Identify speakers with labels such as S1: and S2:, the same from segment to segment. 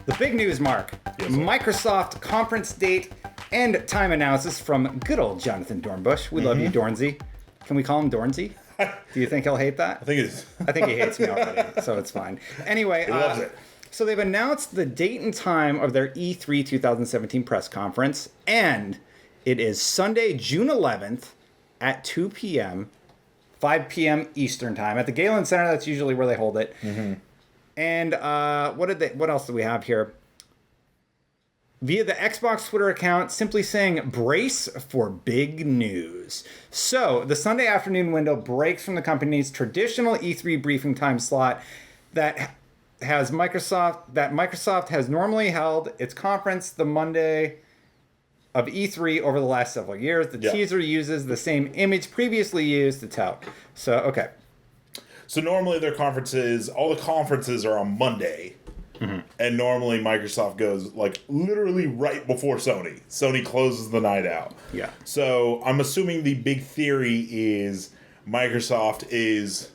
S1: The big news, Mark.
S2: Yes, sir.
S1: Microsoft conference date and time analysis from good old Jonathan Dornbush. We love you, Dornsey. Can we call him Dornsey? Do you think he'll hate that?
S2: I think it's...
S1: I think he hates me already, so it's fine. Anyway,
S2: He loves it.
S1: So they've announced the date and time of their E3 2017 press conference, and it is Sunday, June 11th at 2 p.m., 5 p.m. Eastern time at the Galen Center. That's usually where they hold it. Mm-hmm. And what else do we have here? Via the Xbox Twitter account, simply saying, brace for big news. So, the Sunday afternoon window breaks from the company's traditional E3 briefing time slot that Microsoft has normally held its conference the Monday of E3 over the last several years. The teaser uses the same image previously used to tout. So, okay.
S2: So normally all the conferences are on Monday. Mm-hmm. And normally Microsoft goes like literally right before Sony. Sony closes the night out.
S1: Yeah.
S2: So I'm assuming the big theory is Microsoft is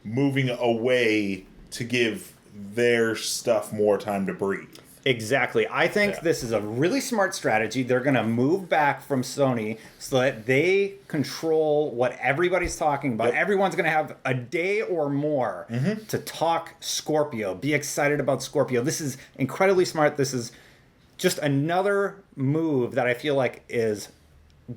S2: moving away to give their stuff more time to breathe.
S1: Exactly. I think this is a really smart strategy. They're going to move back from Sony so that they control what everybody's talking about. Yep. Everyone's going to have a day or more to talk Scorpio, be excited about Scorpio. This is incredibly smart. This is just another move that I feel like is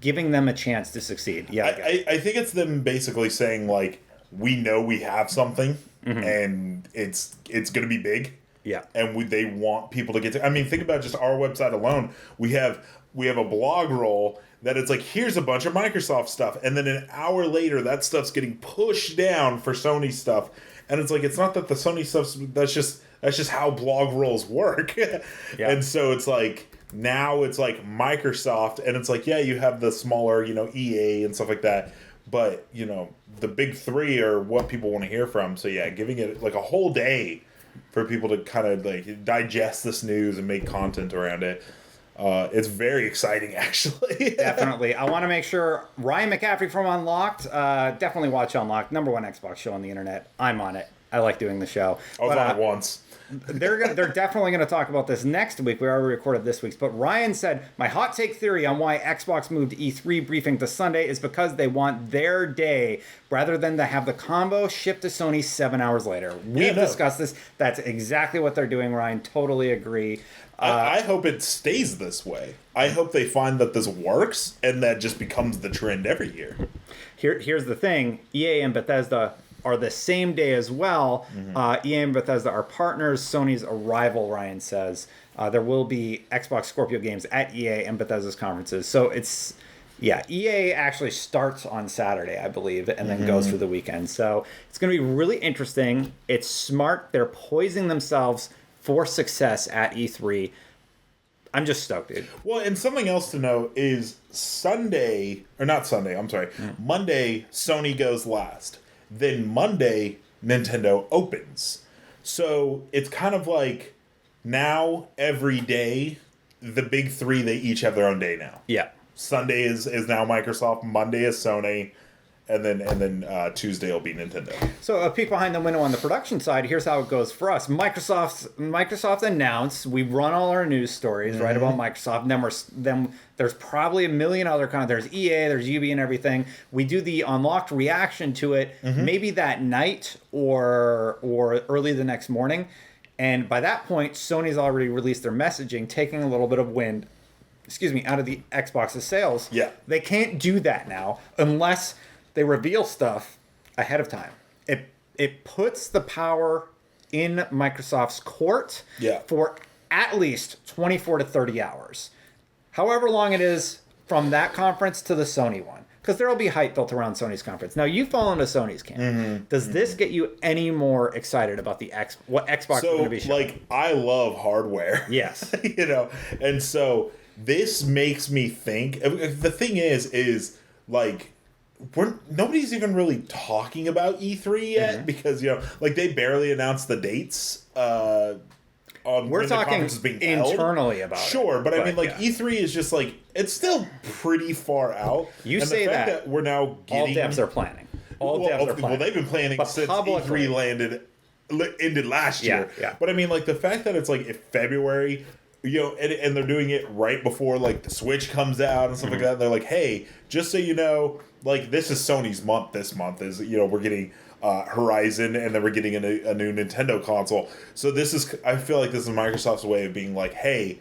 S1: giving them a chance to succeed. Yeah,
S2: I think it's them basically saying, like, we know we have something, and it's going to be big.
S1: Yeah,
S2: and they want people to get to. I mean, think about just our website alone. We have a blog roll that it's like, here's a bunch of Microsoft stuff, and then an hour later, that stuff's getting pushed down for Sony stuff, and it's like, it's not that the Sony stuff's that's just how blog rolls work. And so it's like now it's like Microsoft, and it's like, yeah, you have the smaller, EA and stuff like that, but the big three are what people want to hear from. So yeah, giving it like a whole day for people to kind of like digest this news and make content around it. It's very exciting, actually.
S1: Definitely. I want to make sure Ryan McCaffrey from Unlocked, definitely watch Unlocked, #1 Xbox show on the internet. I'm on it. I like doing the show.
S2: I was on it once.
S1: They're definitely going to talk about this next week. We already recorded this week's. But Ryan said, my hot take theory on why Xbox moved E3 briefing to Sunday is because they want their day rather than to have the combo shipped to Sony 7 hours later. We've discussed this. That's exactly what they're doing, Ryan. Totally agree.
S2: I hope it stays this way. I hope they find that this works and that just becomes the trend every year.
S1: Here's the thing. EA and Bethesda are the same day as well. EA and Bethesda are partners. Sony's a rival, Ryan says. There will be Xbox Scorpio games at EA and Bethesda's conferences. So it's, EA actually starts on Saturday, I believe, and then goes through the weekend. So it's going to be really interesting. It's smart. They're poising themselves for success at E3. I'm just stoked, dude.
S2: Well, and something else to know is Monday, Sony goes last. Then Monday, Nintendo opens. So it's kind of like now every day, the big three, they each have their own day now.
S1: Yeah.
S2: Sunday is now Microsoft, Monday is Sony, and then Tuesday will be Nintendo.
S1: So a peek behind the window on the production side, here's how it goes for us. Microsoft announced, we run all our news stories, right, about Microsoft, and then there's probably a million other there's EA, there's UB and everything. We do the Unlocked reaction to it, maybe that night or early the next morning. And by that point, Sony's already released their messaging, taking a little bit of wind, out of the Xbox's sales.
S2: Yeah.
S1: They can't do that now unless they reveal stuff ahead of time. It puts the power in Microsoft's court for at least 24 to 30 hours. However long it is from that conference to the Sony one. Because there will be hype built around Sony's conference. Now, you fall into Sony's camp. Does this get you any more excited about what Xbox is going to be showing?
S2: Like, I love hardware.
S1: Yes.
S2: And so this makes me think. The thing is like, nobody's even really talking about E3 yet because they barely announced the dates.
S1: We're talking internally about it.
S2: Sure, but I mean, E3 is just like, it's still pretty far out.
S1: You
S2: and
S1: say
S2: the fact
S1: that
S2: we're now getting
S1: all devs are planning.
S2: Well, they've been planning since E3 landed ended last year.
S1: Yeah.
S2: But I mean, like, the fact that it's like February, and they're doing it right before like the Switch comes out and stuff like that. They're like, hey, just so you know, like, this is Sony's month. This month is, we're getting Horizon, and then we're getting a new Nintendo console. So I feel like this is Microsoft's way of being like, hey,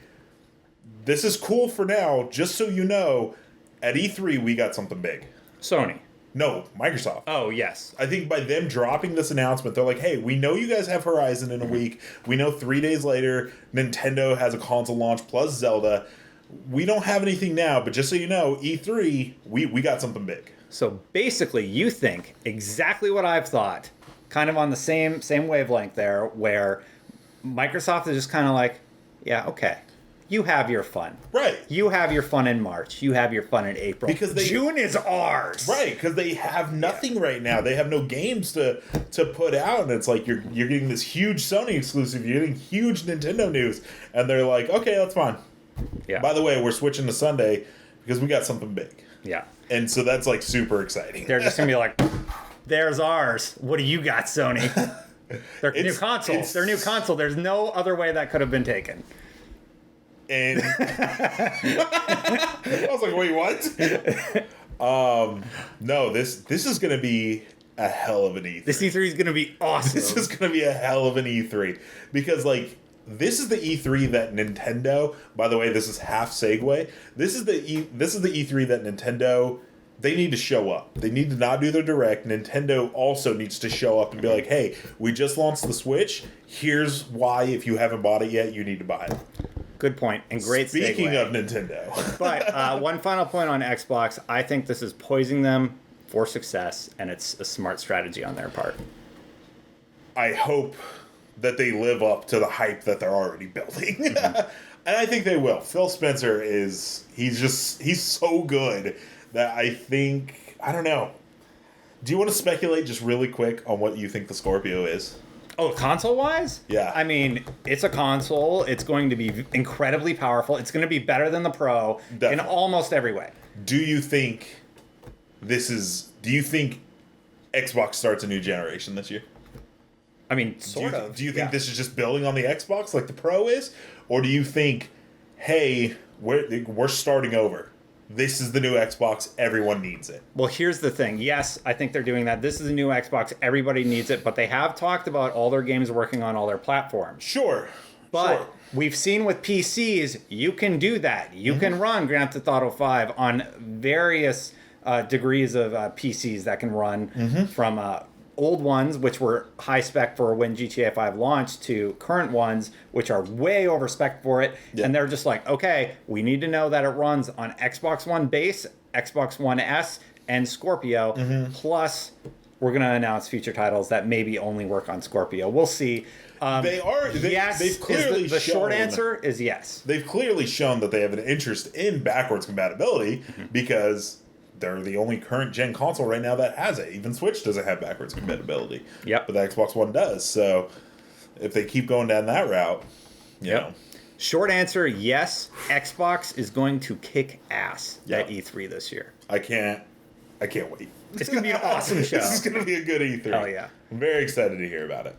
S2: this is cool for now. Just so you know, at E3 we got something big.
S1: Sony.
S2: No, Microsoft.
S1: Oh, yes.
S2: I think by them dropping this announcement, they're like, hey, we know you guys have Horizon in a week. We know 3 days later, Nintendo has a console launch plus Zelda. We don't have anything now, but just so you know, E3, we got something big.
S1: So basically, you think exactly what I've thought, kind of on the same wavelength there, where Microsoft is just kind of like, yeah, okay. You have your fun.
S2: Right.
S1: You have your fun in March. You have your fun in April.
S2: Because
S1: June is ours.
S2: Right, because they have nothing right now. They have no games to put out, and it's like you're getting this huge Sony exclusive. You're getting huge Nintendo news, and they're like, okay, that's fine.
S1: Yeah.
S2: By the way, we're switching to Sunday because we got something big.
S1: Yeah.
S2: And so that's like super exciting.
S1: They're just gonna be like, there's ours. What do you got, Sony? Their new console. Their new console. There's no other way that could have been taken.
S2: And I was like, wait, what? No, this is gonna be a hell of an E3.
S1: This E3 is gonna be awesome.
S2: This is gonna be a hell of an E3 because, like, this is the E3 that Nintendo. By the way, this is half segue. This is the E3 that Nintendo. They need to show up. They need to not do their direct. Nintendo also needs to show up and be like, hey, we just launched the Switch. Here's why, if you haven't bought it yet, you need to buy it.
S1: Good point, and great
S2: Speaking
S1: segue.
S2: of Nintendo.
S1: But one final point on Xbox. I think this is poising them for success, and it's a smart strategy on their part.
S2: I hope that they live up to the hype that they're already building. And I think they will. Phil Spencer he's so good that I think, I don't know. Do you want to speculate just really quick on what you think the Scorpio is?
S1: Oh, console-wise?
S2: Yeah.
S1: I mean, it's a console. It's going to be incredibly powerful. It's going to be better than the Pro in almost every way.
S2: Do you think Xbox starts a new generation this year?
S1: I mean, sort of.
S2: Do you think this is just building on the Xbox like the Pro is? Or do you think, hey, we're starting over? This is the new Xbox. Everyone needs it.
S1: Well, here's the thing. Yes, I think they're doing that. This is a new Xbox. Everybody needs it. But they have talked about all their games working on all their platforms.
S2: Sure.
S1: But we've seen with PCs, you can do that. You can run Grand Theft Auto 5 on various degrees of PCs that can run from old ones, which were high spec for when GTA 5 launched, to current ones, which are way over spec for it. Yeah. And they're just like, okay, we need to know that it runs on Xbox One base, Xbox One S, and Scorpio. Plus, we're going to announce future titles that maybe only work on Scorpio. We'll see. Yes. They've clearly the short answer is yes.
S2: They've clearly shown that they have an interest in backwards compatibility because they're the only current gen console right now that has it. Even Switch doesn't have backwards compatibility.
S1: Yep.
S2: But the Xbox One does. So if they keep going down that route, you know.
S1: Short answer, yes. Xbox is going to kick ass at E3 this year.
S2: I can't wait.
S1: It's going to be an awesome show.
S2: This is going to be a good E3.
S1: Hell yeah.
S2: I'm very excited to hear about it.